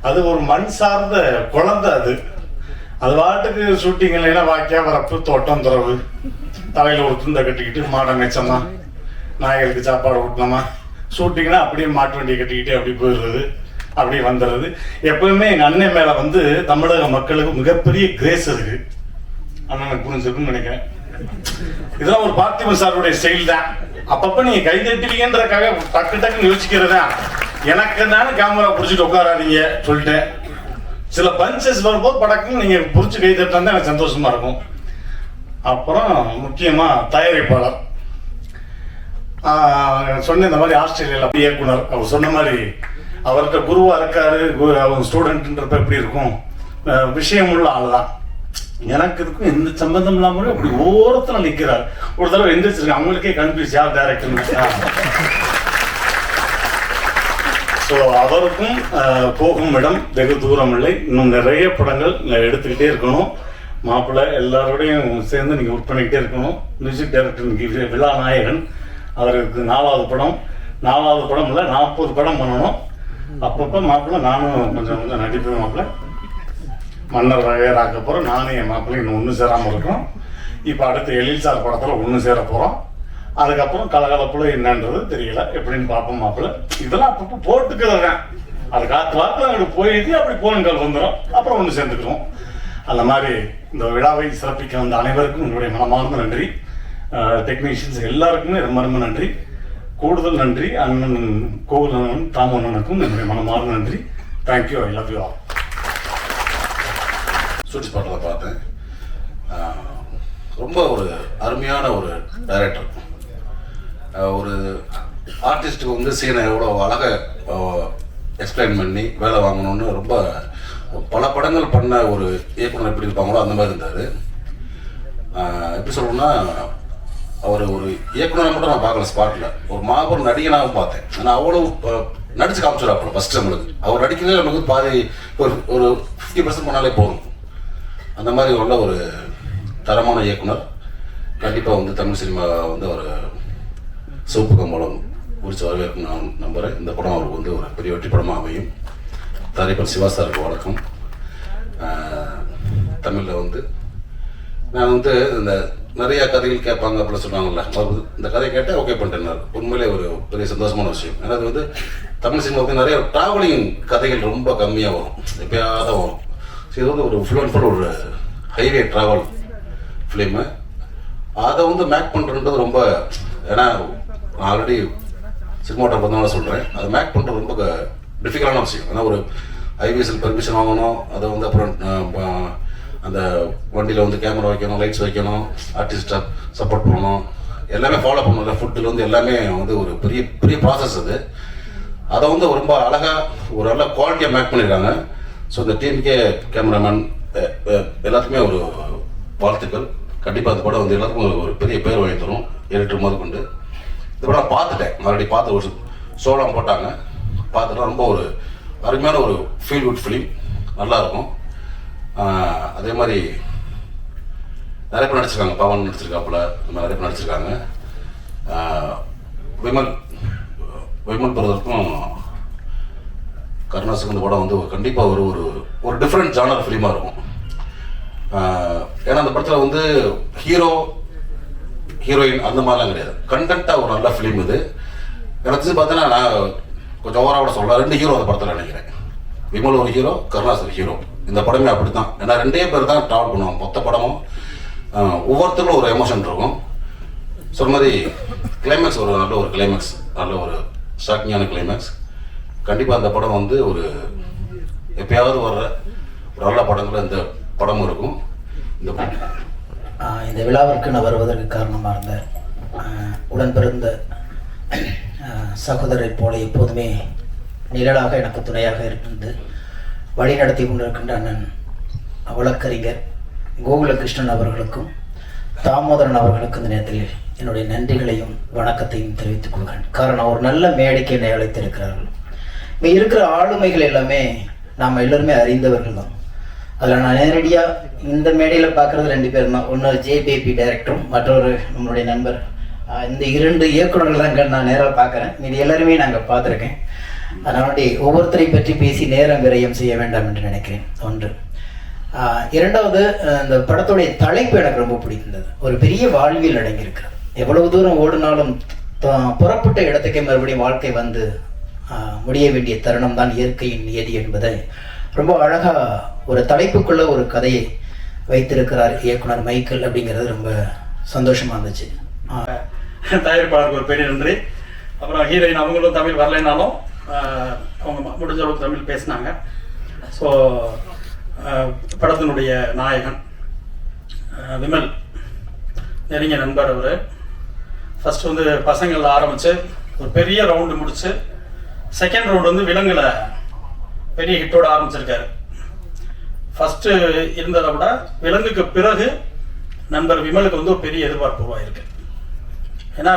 அது ஒரு மண் சார்ந்த குழந்தை. அது பாட்டுக்கு ஷூட்டிங் இல்லைன்னா வாக்கியா வரப்பு தோட்டம் துறவு, தலையில் ஒரு துண்டை கட்டிக்கிட்டு மாடை மேய்ச்சோமா, நாய்களுக்கு சாப்பாடு ஊட்டினோமா, ஷூட்டிங்னா அப்படியே மாட்டு வண்டியை கட்டிக்கிட்டு அப்படி போயிடுறது, அப்படியே வந்துடுறது. எப்பவுமே எங்கள் அண்ணன் மேலே வந்து தமிழக மக்களுக்கு மிகப்பெரிய கிரேஸ் இருக்கு. அண்ணனுக்கு புரிஞ்சிருக்குன்னு நினைக்கிறேன். இதெல்லாம் ஒரு பார்த்திபன் சாருடைய ஸ்டைல் தான். அப்பப்போ நீங்கள் கை தட்டுவீங்கன்றதுக்காக டக்கு டக்குன்னு யோசிக்கிறதா. எனக்கு தானே கேமரா பிடிச்சிட்டு உட்காராதீங்க சொல்லிட்டேன். சில பஞ்சஸ் வரும்போது படக்குன்னு நீங்கள் பிடிச்சி கை தட்டா தான் எனக்கு சந்தோஷமா இருக்கும். அப்புறம் முக்கியமாக தயாரிப்பாளர் சொன்ன இந்த மாதிரி ஆஸ்திரேலியாவில் இயக்குனர் அவர் சொன்ன மாதிரி அவர்கிட்ட குருவா இருக்காரு, அவங்க ஸ்டூடெண்ட்ன்றப்ப எப்படி இருக்கும், விஷயமுள்ள ஆள் தான். எனக்கு இதுக்கும் எந்த சம்பந்தம் இல்லாமலே அப்படி ஓரத்தில் நிற்கிறார். ஒரு தடவை எந்திரிச்சிருக்கேன், அவங்களுக்கே கன்ஃபியூஸ் யார் டைரக்டர். ஸோ அவருக்கும் போகும் இடம் வெகு தூரம் இல்லை. இன்னும் நிறைய படங்கள் எடுத்துக்கிட்டே இருக்கணும். மாப்பிள்ளை எல்லாரோடையும் சேர்ந்து நீங்கள் ஒர்க் பண்ணிக்கிட்டே இருக்கணும். மியூசிக் டைரக்டர் விழாநாயகன், அவருக்கு 4வது படம். 4வது படம் இல்லை, 40 படம் பண்ணணும். அப்பப்போ மாப்பிள்ளை நானும் கொஞ்சம் கொஞ்சம் நடிப்பேன். மாப்பிள்ளை மன்னர் வகையராக்க போகிறோம். நானும் என் மாப்பிள்ளை இன்னும் ஒன்று சேராமல் இருக்கோம். இப்போ அடுத்து எழில் சார் படத்தில் ஒன்று சேர போகிறோம். அதுக்கப்புறம் கலகலப்புல என்னன்றது தெரியல, எப்படின்னு பார்ப்போம். மாப்பிள்ளை இதெல்லாம் அப்பப்போ போட்டுக்கிறது தான். அது காற்று வாக்கில் அங்கிட்டு போயிட்டு அப்படி போன்கள் வந்துடும், அப்புறம் ஒன்று சேர்ந்துக்கிறோம். அந்த மாதிரி இந்த விழாவை சிறப்பிக்க வந்த அனைவருக்கும் உங்களுடைய மனமார்ந்த நன்றி. டெக்னீஷியன்ஸ் எல்லாருக்குமே ரொம்ப ரொம்ப நன்றி. கூடுதல் நன்றி அண்ணன் கோவில் அண்ணன் தாமு அண்ணனுக்கும் என்னுடைய மனமார்ந்த நன்றி. Thank you, I love you all. சூட்டி பாட்டில் பார்த்தேன். ரொம்ப ஒரு அருமையான ஒரு டைரக்டர். ஒரு ஆர்டிஸ்ட்டுக்கு வந்து சீனை எவ்வளோ அழகாக எக்ஸ்பிளைன் பண்ணி வேலை வாங்கணும்னு ரொம்ப பல படங்கள் பண்ண ஒரு இயக்குனர் எப்படி இருப்பாங்களோ அந்த மாதிரி இருந்தார். எப்படி சொல்லணும்னா, அவர் ஒரு இயக்குனரை மட்டும் நான் பார்க்கல, ஸ்பாட்டில் ஒரு மாபெரும் நடிகனாகவும் பார்த்தேன். ஆனால் அவ்வளோ நடிச்சு காமிச்சிடாப்புல ஃபஸ்ட்டு நம்மளுக்கு. அவர் நடிக்கிறதே நமக்கு பாதி ஒரு 50% பண்ணாலே போதும். அந்த மாதிரி உள்ள ஒரு தரமான இயக்குனர். கண்டிப்பாக வந்து தமிழ் சினிமா வந்து ஒரு சிவப்பு கம்பளம் குறித்து வரவேற்கும் நான் நம்புகிறேன். இந்த படம் அவருக்கு வந்து ஒரு பெரிய வெற்றி படமாக அமையும். தயாரிப்பாளர் சிவா சாருக்கு வணக்கம். தமிழில் வந்து நான் வந்து இந்த நிறையா கதைகள் கேட்பாங்க அப்படிலாம் சொல்லுவாங்கல்ல, அவர் இந்த கதையை கேட்டால் ஓகே பண்ணிட்டேன். உண்மையிலே ஒரு பெரிய சந்தோஷமான விஷயம். ஏன்னா அது வந்து தமிழ் சினிமா வந்து நிறைய ட்ராவலிங் கதைகள் ரொம்ப கம்மியாக வரும், எப்பயாவது வரும். ஸோ இது வந்து ஒரு ஃபுல் அண்ட் ஃபுல் ஒரு ஹைவே ட்ராவல் ஃபிலிமு. அதை வந்து மேக் பண்ணுறது ரொம்ப, ஏன்னா ஆல்ரெடி சினிமாட்டோகிராஃபர் பார்த்தனால சொல்கிறேன், அதை மேக் பண்ணுறது ரொம்ப டிஃபிகல்ட்டான விஷயம். ஏன்னா ஒரு ஐவிஎஸ்எல் பெர்மிஷன் வாங்கணும், அதை வந்து அப்புறம் அந்த வண்டியில் வந்து கேமரா வைக்கணும், லைட்ஸ் வைக்கணும், ஆர்டிஸ்டாக சப்போர்ட் பண்ணணும், எல்லாமே ஃபாலோ பண்ணணும். ஃபுட்டில் வந்து எல்லாமே வந்து ஒரு பெரிய பெரிய ப்ராசஸ் அது. அதை வந்து ரொம்ப அழகாக ஒரு நல்ல குவாலிட்டியாக மேக் பண்ணியிருக்காங்க. ஸோ இந்த டீமுக்கே, கேமராமேன் எல்லாத்துக்குமே ஒரு வாழ்த்துக்கள். கண்டிப்பாக அந்த படம் வந்து எல்லாத்துக்கும் ஒரு பெரிய பேர் வாங்கி தரும், எடிட்டர் முதல் கொண்டு. இந்த படம் பார்த்துட்டேன், ஆல்ரெடி பார்த்து ஒரு ஷோலாம் போட்டாங்க, பார்த்துட்டா ரொம்ப ஒரு அருமையான ஒரு ஃபீல் குட் ஃபிலிம், நல்லாயிருக்கும். அதே மாதிரி நிறைய பேர் நடிச்சிருக்காங்க, பவன் நடிச்சிருக்காப்புல, இந்த மாதிரி நிறைய பேர் நடிச்சிருக்காங்க. விமல் பிரதருக்கும் கருணாசுக்கு இந்த படம் வந்து கண்டிப்பாக ஒரு ஒரு டிஃப்ரெண்ட் ஜானர் ஃபிலிமாக இருக்கும். ஏன்னா அந்த படத்தில் வந்து ஹீரோ ஹீரோயின் அந்த மாதிரிலாம் கிடையாது, கண்டென்ட்டாக ஒரு நல்ல ஃபிலிம் இது. எனக்கு பார்த்தீங்கன்னா நான் கொஞ்சம் ஓவராக சொல்லலாம், 2 ஹீரோ அந்த படத்தில் நினைக்கிறேன். விமல் ஒரு ஹீரோ, கருணாஸ் ஒரு ஹீரோ. இந்த படமே அப்படி தான். ஏன்னா 2 பேர் தான் ட்ராவல் பண்ணுவாங்க மொத்த படமும். ஒவ்வொருத்தருக்கும் ஒரு எமோஷன் இருக்கும். சொன்ன மாதிரி கிளைமேக்ஸ் ஒரு நல்ல ஒரு கிளைமேக்ஸ், நல்ல ஒரு ஷாக்கிங்கான கிளைமேக்ஸ். கண்டிப்பாக அந்த படம் வந்து ஒரு எப்பயாவது வர்ற ஒரு நல்ல படங்கள் இந்த படமும் இருக்கும். இந்த விழாவிற்கு நான் வருவதற்கு காரணமாக இருந்த உடன் பிறந்த சகோதரரை போல எப்போதுமே நிழலாக எனக்கு துணையாக இருந்து வழி நடத்தி கொண்டிருக்கின்ற அண்ணன் வழக்கறிஞர் கோகுலகிருஷ்ணன் அவர்களுக்கும் தாமோதரன் அவர்களுக்கும் இந்த நேரத்தில் என்னுடைய நன்றிகளையும் வணக்கத்தையும் தெரிவித்துக் கொள்கிறேன். காரணம், ஒரு நல்ல மேடைக்கு என்னை அழைத்திருக்கிறார்கள். இங்கே இருக்கிற ஆளுமைகள் எல்லாமே நாம் எல்லோருமே அறிந்தவர்கள் தான். அதில் நான் நேரடியாக இந்த மேடையில் பார்க்குறது 2 பேர் தான். ஒன்று JBP டைரக்டரும், மற்றொரு நம்மளுடைய நண்பர். இந்த 2 இயக்குநர்கள் தான் நான் நேராக பார்க்குறேன். இது எல்லாருமே நாங்கள் பார்த்துருக்கேன். அதனால ஒவ்வொருத்தரை பற்றி பேசி நேரம் விரயம் செய்ய வேண்டாம் என்று நினைக்கிறேன். ஒன்று. இரண்டாவது, இந்த படத்துடைய தலைப்பு எனக்கு ரொம்ப பிடித்திருந்தது. ஒரு பெரிய வாழ்வியல் அடங்கியிருக்கிறது. எவ்வளவு தூரம் ஓடினாலும் புறப்பட்ட இடத்துக்கே மறுபடியும் வாழ்க்கை வந்து முடிய வேண்டிய தருணம் தான் இயற்கையின் நியதி என்பதை ரொம்ப அழகாக ஒரு தலைப்புக்குள்ள ஒரு கதையை வைத்திருக்கிறார் இயக்குனர் மைக்கேல். அப்படிங்கிறது ரொம்ப சந்தோஷமாக இருந்துச்சு. தயாரிப்பாளருக்கு ஒரு பெரிய நன்றி. அப்புறம் ஹீரோயின் அவங்களும் தமிழ் வரலைனாலும் அவங்க முடிஞ்ச அளவுக்கு தமிழ் பேசினாங்க. ஸோ படத்தினுடைய நாயகன் விமல் நெருங்கிய நண்பர். அவர் ஃபஸ்ட்டு வந்து பசங்களில் ஆரம்பித்து ஒரு பெரிய ரவுண்டு முடித்து செகண்ட் ரவுண்டு வந்து விலங்குல பெரிய ஹிட்டோட ஆரம்பிச்சிருக்காரு. ஃபஸ்ட்டு இருந்ததை விட விலங்குக்கு பிறகு நண்பர் விமலுக்கு வந்து ஒரு பெரிய எதிர்பார்ப்பு உருவாயிருக்கு. ஏன்னா